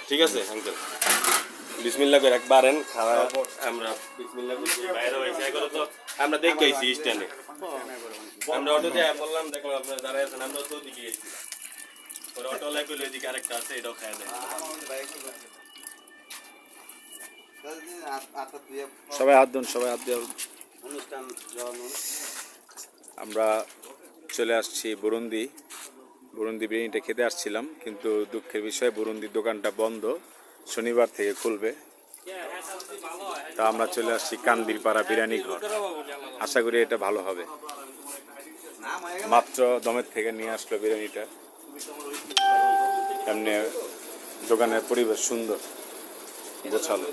ঠিক আছে আঙ্কেল বিসমিল্লাহ করে একবারেন খাওয়া আমরা বিসমিল্লাহ করছি বাইরে হয়েছে এগুলো তো আমরা দেখে আইছি স্ট্যান্ডে আমরা অটোতে বললাম দেখলাম আপনারা দাঁড়ায় আছেন আমরা তো দিকে গেছি পরে অটো লাই কইলো এদিকে আরেকটা আছে এটাও খাওয়া যায় সবাই হাত ধরুন সবাই হাত দিয়ে অনুষ্ঠান আমরা চলে আসছি বুরুন্দি বিরিয়ানিটা খেতে আসছিলাম কিন্তু দুঃখের বিষয় বুরুন্দির দোকানটা বন্ধ শনিবার থেকে খুলবে তা আমরা চলে আসছি কান্দিরপাড়া বিরিয়ানি ঘর আশা করি এটা ভালো হবে মাত্র দমের থেকে নিয়ে আসলো বিরিয়ানিটা এমনি দোকানের পরিবেশ সুন্দর গোছালো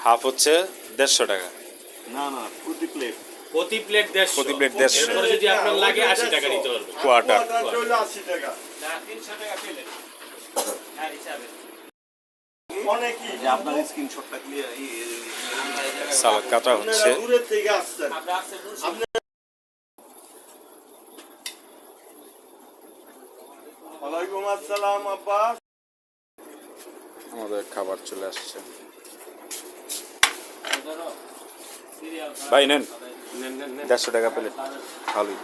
হাফ হচ্ছে 150 টাকা না না প্রতি প্লেট 150 যদি আপনার লাগে 80 টাকা নিতে পারবে কোয়ার্টার 80 টাকা না 300 টাকা প্লেট হ্যাঁ হিসাবে অনেকই যে আপনার স্ক্রিনশটটা ক্লিয়ার সালাদ কাটা হচ্ছে দূরের থেকে আসছেন আমরা আসছে ওয়ালাইকুম আসসালাম আব্বাস আমাদের খাবার চলে আসছে ভাই নেন 150 টাকা প্লেট ভালোই